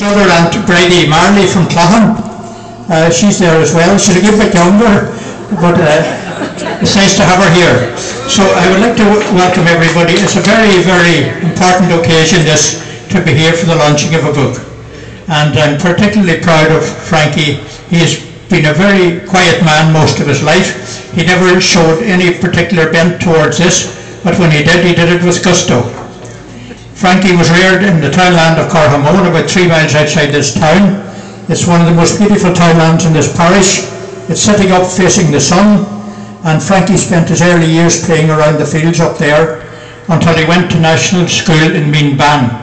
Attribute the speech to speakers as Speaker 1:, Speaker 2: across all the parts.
Speaker 1: Other Aunt Brady Marley from Cloughan. She's there as well. She's a good bit younger, but it's nice to have her here. So I would like to welcome everybody. It's a very, very important occasion this to be here for the launching of a book. And I'm particularly proud of Frankie. He has been a very quiet man most of his life. He never showed any particular bent towards this, but when he did it with gusto. Frankie was reared in the townland of Corhamone, about 3 miles outside this town. It's one of the most beautiful townlands in this parish. It's sitting up facing the sun, and Frankie spent his early years playing around the fields up there until he went to national school in Meanban.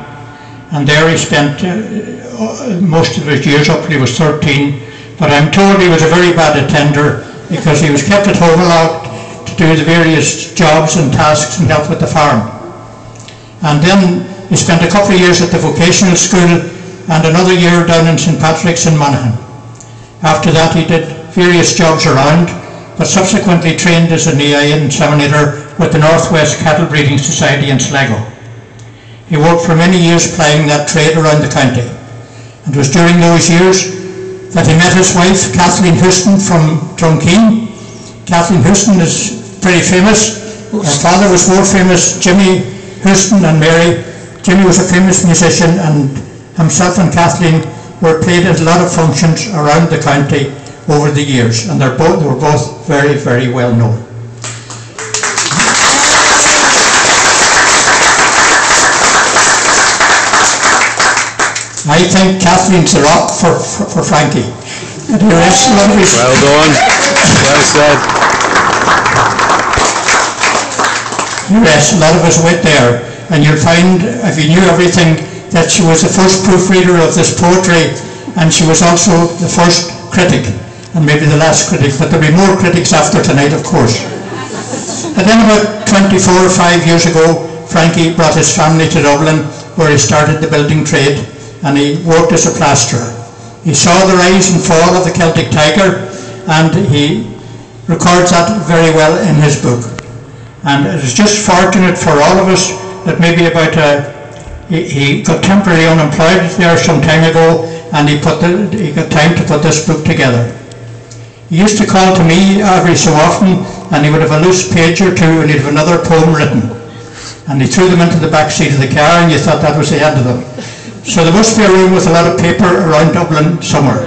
Speaker 1: And there he spent most of his years up till he was 13. But I'm told he was a very bad attender because he was kept at home a lot to do the various jobs and tasks and help with the farm. And then he spent a couple of years at the vocational school and another year down in St Patrick's in Monaghan. After that he did various jobs around, but subsequently trained as an EI inseminator with the Northwest Cattle Breeding Society in Sligo. He worked for many years plying that trade around the county. And it was during those years that he met his wife, Kathleen Houston from Drumkeen. Kathleen Houston is pretty famous. Her father was more famous, Jimmy Houston and Mary. Jimmy was a famous musician, and himself and Kathleen were played at a lot of functions around the county over the years, and they were both very, very well known. I think Kathleen's the rock for Frankie. And the rest of his
Speaker 2: well done. Well said.
Speaker 1: The rest, a lot of us went there, and you'll find, if you knew everything, that she was the first proofreader of this poetry, and she was also the first critic, and maybe the last critic, but there'll be more critics after tonight, of course. And then about 24 or 5 years ago, Frankie brought his family to Dublin, where he started the building trade, and he worked as a plasterer. He saw the rise and fall of the Celtic Tiger, and he records that very well in his book. And it is just fortunate for all of us that maybe he got temporarily unemployed there some time ago, and he got time to put this book together. He used to call to me every so often, and he would have a loose page or two, and he'd have another poem written. And he threw them into the back seat of the car, and you thought that was the end of them. So there must be a room with a lot of paper around Dublin somewhere.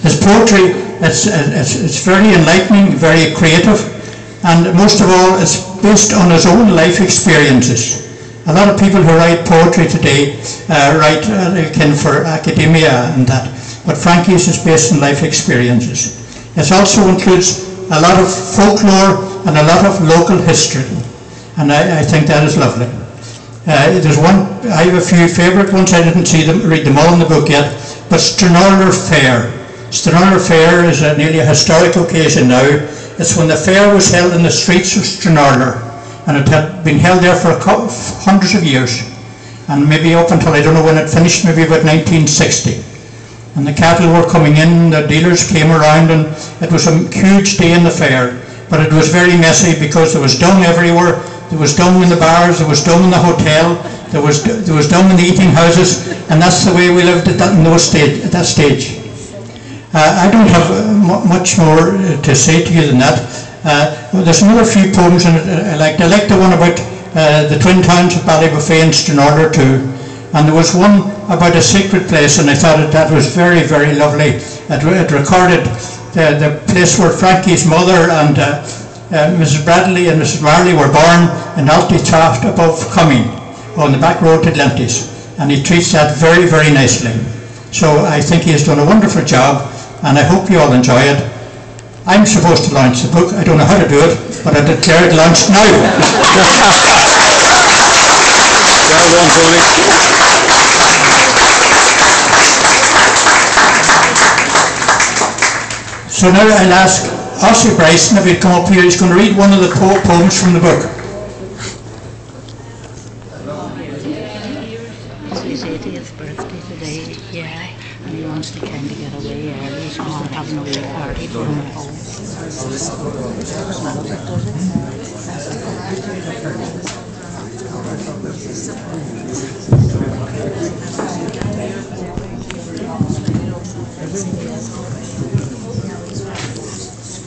Speaker 1: His poetry, it's very enlightening, very creative, and most of all, it's based on his own life experiences. A lot of people who write poetry today write akin for academia and that, but Frankie's is based on life experiences. It also includes a lot of folklore and a lot of local history, and I think that is lovely. There's one, I have a few favourite ones. I didn't read them all in the book yet, but Stranraer Fair. Stranraer Fair is nearly a historic occasion now. It's when the fair was held in the streets of Stranraer, and it had been held there for hundreds of years, and maybe up until, I don't know when it finished, maybe about 1960. And the cattle were coming in, the dealers came around, and it was a huge day in the fair, but it was very messy because there was dung everywhere. There was dung in the bars, there was dung in the hotel, there was dung in the eating houses, and that's the way we lived at that stage. I don't have much more to say to you than that. There's another few poems in it I liked. I liked the one about the twin towns of Ballybofey and Stranraer too. And there was one about a secret place, and I thought that was very, very lovely. It recorded the place where Frankie's mother and Mrs. Bradley and Mrs. Marley were born in Altytraft above Cumming, on the back road to Glenties. And he treats that very, very nicely. So I think he has done a wonderful job, and I hope you all enjoy it. I'm supposed to launch the book. I don't know how to do it, but I declare it launched now.
Speaker 2: Well done, Tony.
Speaker 1: So now I'll ask Aussie Bryson if he'd come up here. He's going to read one of the poems from the book.
Speaker 3: It's his 80th birthday today, yeah, and he wants to kind of get away early, so he's having a wee party for him at home.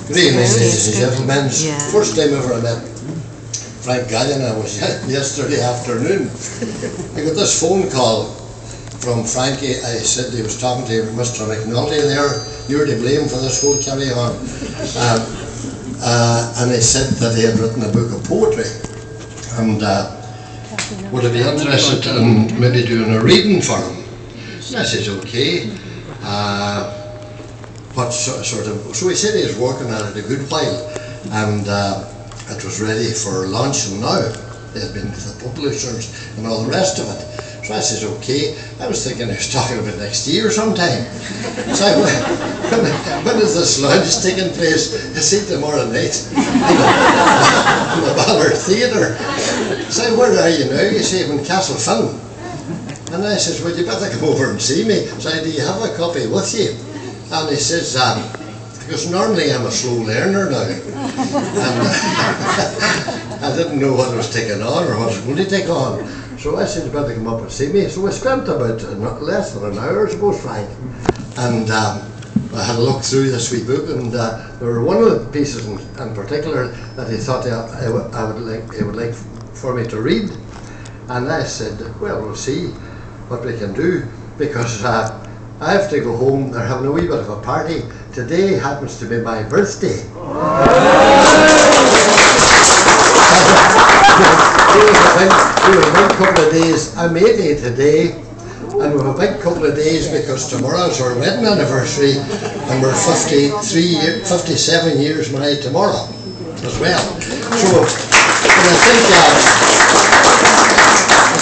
Speaker 4: Good evening, ladies and gentlemen. First time ever I met Frank Gallinagh was yesterday afternoon. I got this phone call from Frankie. I said he was talking to Mr. McNulty there. You're to blame for this whole carry on. And he said that he had written a book of poetry. And would I be interested in maybe doing a reading for him? And I said, okay. What sort of, so he said he was working on it a good while, and it was ready for launch, and now they had been with the publishers and all the rest of it. So I said, okay. I was thinking he was talking about next year sometime. So I went, when is this launch taking place? I said, tomorrow night in the Balor Theatre. So I said, where are you now? You say, I'm in Castlefin. And I says, well, you better come over and see me. So I said, do you have a copy with you? And he says, because normally I'm a slow learner now, and I didn't know what I was taking on or what I was going to take on. So I said, you better come up and see me. So we spent about less than an hour, I suppose, Frank. And I had a look through this wee book, and there were one of the pieces in particular that he thought he would like for me to read. And I said, well, we'll see what we can do, because I have to go home. They're having a wee bit of a party. Today happens to be my birthday. We have a big couple of days. I'm 80 today, and we have a big couple of days because tomorrow's our wedding anniversary, and we're 57 years married tomorrow as well. So, and I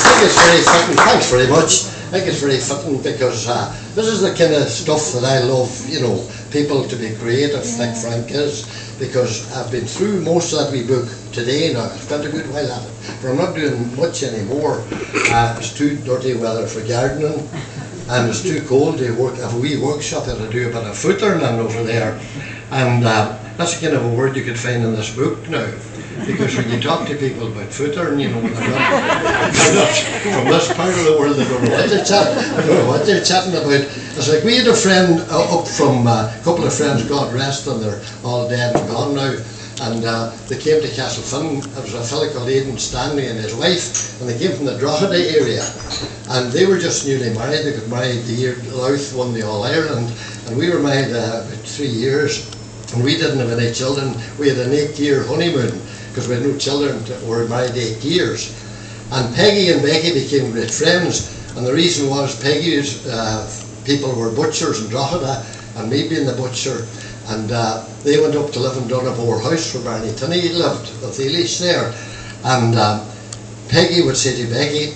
Speaker 4: think it's very fitting. Thanks very much. I think it's very fitting because this is the kind of stuff that I love, you know, people to be creative like Frank is, because I've been through most of that wee book today now. I've spent a good while at it, but I'm not doing much anymore. It's too dirty weather for gardening, and it's too cold to work. I have a wee workshop that I do a bit of foot learning over there, and that's the kind of a word you could find in this book now. Because when you talk to people about footer, you know, they're not from this part of the world, they don't know what they're chatting about. It's like we had a friend up from, a couple of friends, God rest them, they're all dead and gone now, and they came to Castlefin. There was a fellow called Aidan Stanley and his wife, and they came from the Drogheda area, and they were just newly married. They got married the year Louth won the All-Ireland, and we were married about 3 years, and we didn't have any children. We had an 8-year honeymoon, because we had no children. We were married 8 years. And Peggy and Becky became great friends, and the reason was Peggy's people were butchers in Drogheda, and me being the butcher, and they went up to live in Donaghmore House where Barney Tinney lived, with Elish there, and Peggy would say to Becky,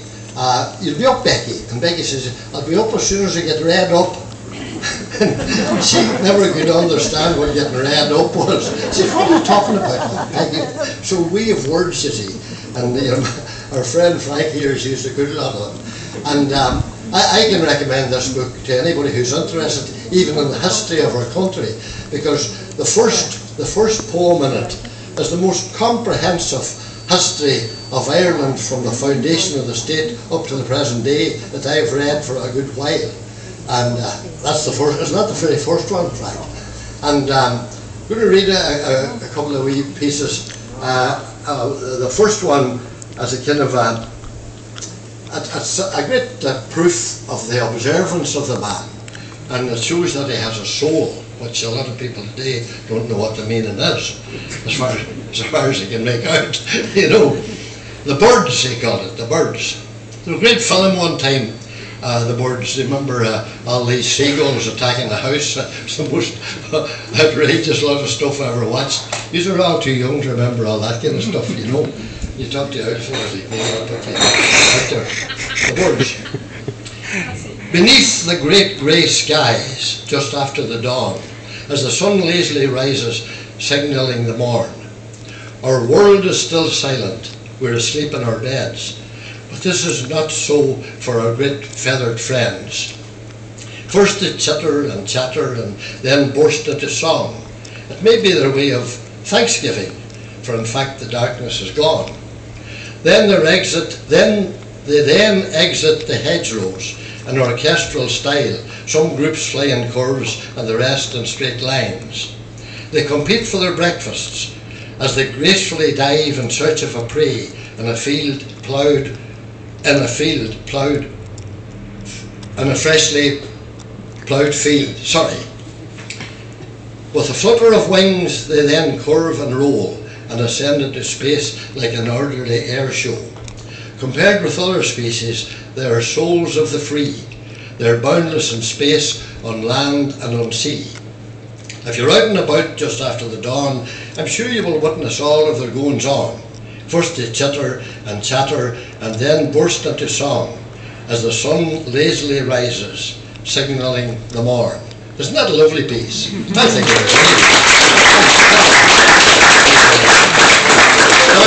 Speaker 4: you'll be up, Becky, and Becky says, I'll be up as soon as I get read up. She never could understand what getting read up was. She said, what are you talking about, Peggy? So we have words, you see, and our friend Frank here has used a good lot of them. And I can recommend this book to anybody who's interested, even in the history of our country, because the first poem in it is the most comprehensive history of Ireland from the foundation of the state up to the present day that I've read for a good while. And that's the first, it's not the very first one, Frank. And I'm going to read a couple of wee pieces. The first one is a kind of it's a great proof of the observance of the man, and it shows that he has a soul, which a lot of people today don't know what the meaning is, as far as they can make out. You know, The Birds, he called it, The Birds. There was a great film one time, The Birds. Remember all these seagulls attacking the house? It's the most outrageous lot of stuff I ever watched. You are all too young to remember all that kind of stuff, you know. You talk to outfielders, they go up out there. The Birds. Beneath the great grey skies, just after the dawn, as the sun lazily rises, signalling the morn, our world is still silent, we're asleep in our beds. But this is not so for our great feathered friends. First they chitter and chatter, and then burst into song. It may be their way of thanksgiving, for in fact the darkness is gone. Then they exit the hedgerows in orchestral style, some groups fly in curves and the rest in straight lines. They compete for their breakfasts as they gracefully dive in search of a prey in a freshly ploughed field. With a flutter of wings, they then curve and roll and ascend into space like an orderly air show. Compared with other species, they are souls of the free. They are boundless in space, on land and on sea. If you're out and about just after the dawn, I'm sure you will witness all of their goings on. First they chitter and chatter and then burst into song as the sun lazily rises, signalling the morn. Isn't that a lovely piece? I think it is. Now,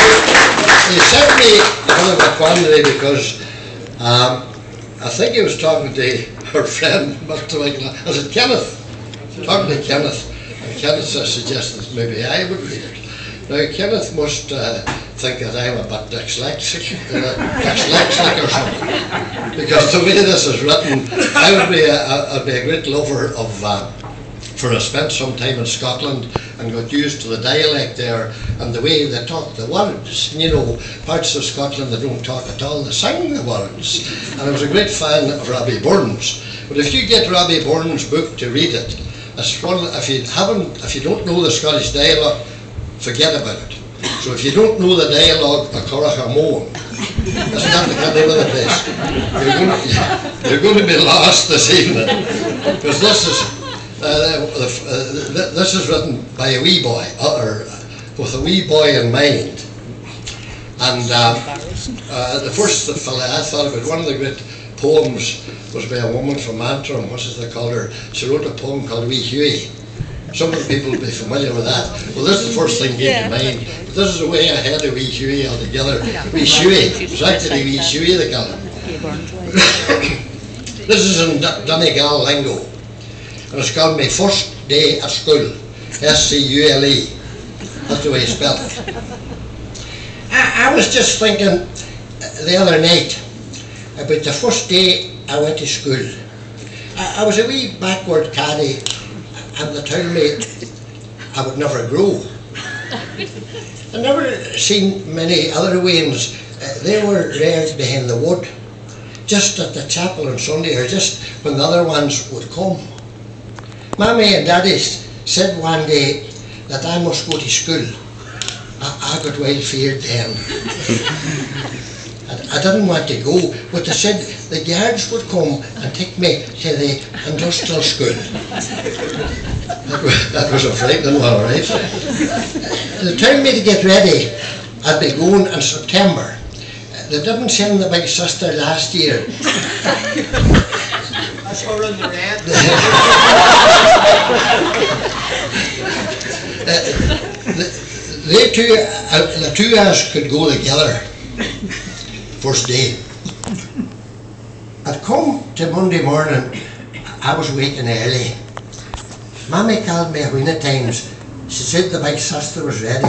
Speaker 4: he sent me a bit of a quandary because I think he was talking to her friend, was it Kenneth? Talking to Kenneth, and Kenneth suggested maybe I would read it. Now Kenneth must think that I'm a bit dyslexic or something, because the way this is written, I'd be a great lover of, for I spent some time in Scotland and got used to the dialect there and the way they talk the words. You know, parts of Scotland they don't talk at all, they sing the words. And I was a great fan of Robbie Burns. But if you get Robbie Burns' book to read it, it's fun. If you don't know the Scottish dialogue, forget about it. So if you don't know the dialogue of Corachamone, that's not the kind of the place. You're going to be lost this evening, because this is written by a wee boy, or with a wee boy in mind. And the first fella I thought about, one of the great poems was by a woman from Antrim. What is they call her? She wrote a poem called Wee Hughie. Some of the people will be familiar with that. Well, this is the first thing came to mind. But this is the way I had a Wee Hughie altogether. Wee Hughie. It's actually Wee Hughie they call it. This is in Donegal lingo. And it's called My First Day at School. S-C-U-L-E. That's the way you spell it. I was just thinking the other night about the first day I went to school. I was a wee backward caddy, and they told me I would never grow. I never seen many other wains. They were reared behind the wood, just at the chapel on Sunday, or just when the other ones would come. Mammy and Daddy said one day that I must go to school. I got well feared then. I didn't want to go, but they said the guards would come and take me to the industrial school. That was a frightening one, all right? They told me to get ready. I'd be going in September. They didn't send the big sister last year.
Speaker 5: I saw her in the red.
Speaker 4: The two of us could go together. First day. I'd come to Monday morning, I was waking early. Mammy called me a wheen of times. She said the big sister was ready.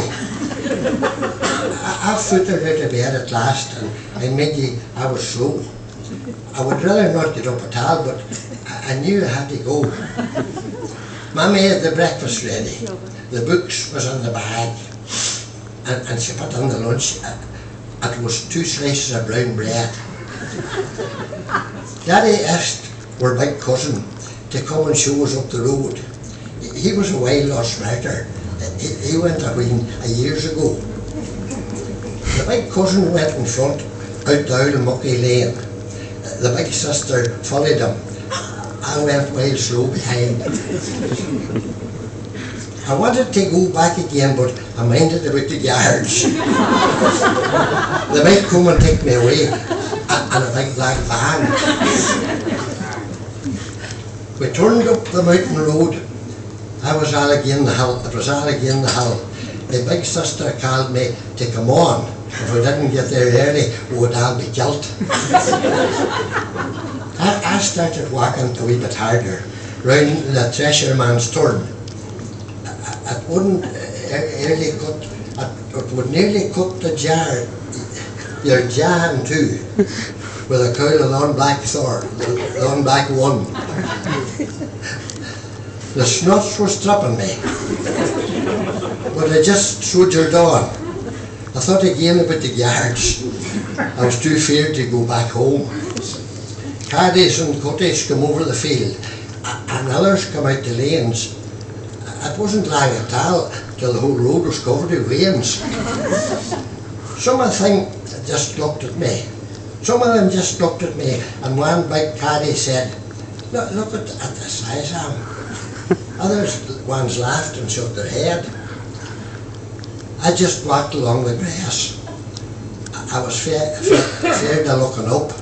Speaker 4: I footed her out of bed at last, and maybe I was slow. I would rather not get up at all, but I knew I had to go. Mammy had the breakfast ready. The books was in the bag, and she put in the lunch. It was 2 slices of brown bread. Daddy asked our big cousin to come and show us up the road. He was a wild lost writer. He went a years ago. The big cousin went in front, out down Mucky Lane. The big sister followed him. I went wild slow behind. I wanted to go back again, but I minded about the guards. They might come and take me away in a big black van. We turned up the mountain road. I was all again the hill. It was all again the hill. My big sister called me to come on. If we didn't get there early, we would all be killed. I started walking a wee bit harder, round the Treasure Man's turn. It wouldn't it would nearly cut the jar, your jaw in two, with a coil of long black sword, long black one. The snots was trapping me. But I just soldiered on. I thought again about the guards. I was too feared to go back home. Caddies and cutties come over the field, and others come out the lanes. It wasn't long at all till the whole road was covered with wains. Some of them just looked at me. Some of them just looked at me, and one big caddy said, look at the size of him. Others ones laughed and shook their head. I just walked along the grass. I was feared of looking up.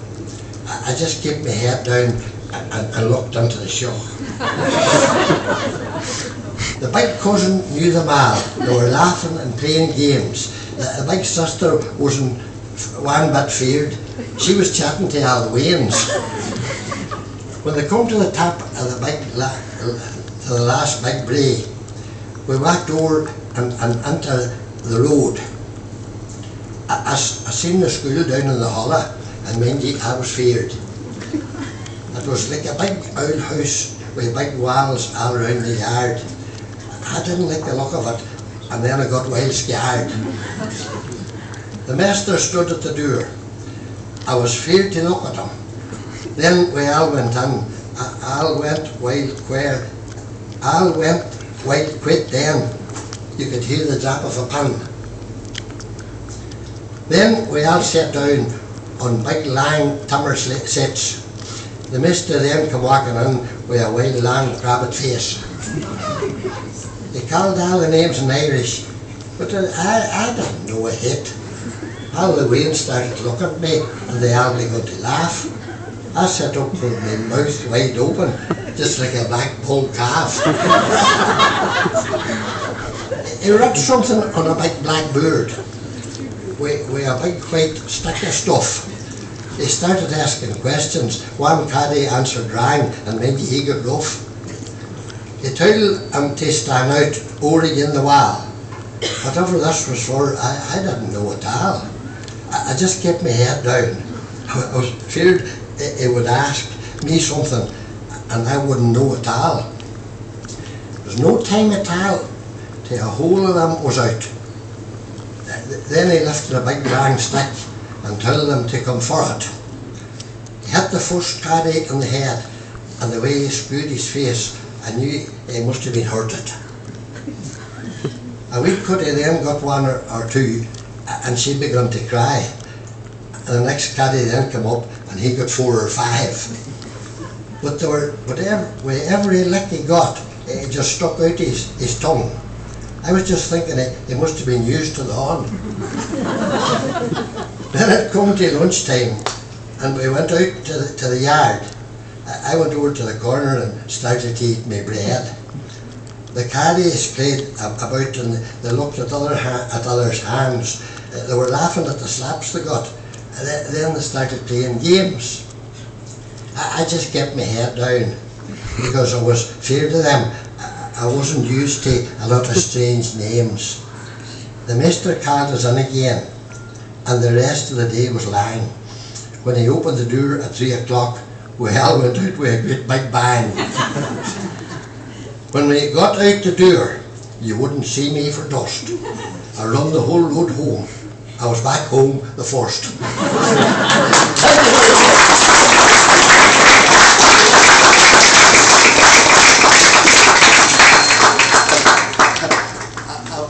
Speaker 4: I just kept my head down and looked into the shop. The big cousin knew them all. They were laughing and playing games. The big sister wasn't one bit feared. She was chatting to all the wains. When they come to the top of the to the last big brae, we walked over and into the road. I seen the school down in the hollow, and mind you, I was feared. It was like a big old house with big walls all around the yard. I didn't like the look of it, and then I got well scared. The master stood at the door. I was feared to look at him. Then we all went in. All went wild quick then. You could hear the drop of a pin. Then we all sat down on big long timber sets. The master then come walking in with a wild long rabbit face. He called all the names in Irish, but I didn't know a hit. All the wains started looking at me, and they all began to laugh. I sat up with my mouth wide open, just like a black bull calf. He wrote something on a big black bird with a big white stick of stuff. He started asking questions. One caddy answered wrong, and maybe he got rough. He told him to stand out over against the wall. Whatever this was for, I didn't know at all. I just kept my head down. I was feared he would ask me something, and I wouldn't know at all. There was no time at all till a whole of them was out. Then he lifted a big long stick and told them to come for it. He hit the first caddy in the head, and the way he screwed his face, I knew he must have been hurted. A wee cutty then got one or two, and she began to cry. And the next caddy then came up, and he got 4 or 5. But they were, with every lick he got, he just stuck out his tongue. I was just thinking he must have been used to the horn. Then it come to lunchtime, and we went out to the yard. I went over to the corner and started to eat my bread. The caddies played about, and they looked at others' hands. They were laughing at the slaps they got. Then they started playing games. I just kept my head down because I was feared of them. I wasn't used to a lot of strange names. The master called us in again, and the rest of the day was long. When he opened the door at 3 o'clock, we all went out with a great big bang. When we got out the door, you wouldn't see me for dust. I run the whole road home. I was back home the first.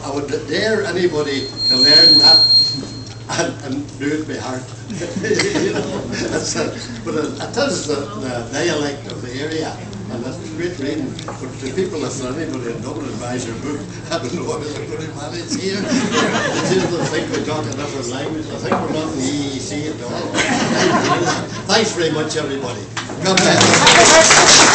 Speaker 4: I would dare anybody to learn that and do it by heart. You know, but it is the dialect of the area, and that's great reading. But the people, if anybody in Dublin buys your book, I don't know what they're going to manage here. They just think we talk a different language. I think we're not in the EEC at all. Thanks very much, everybody. God bless.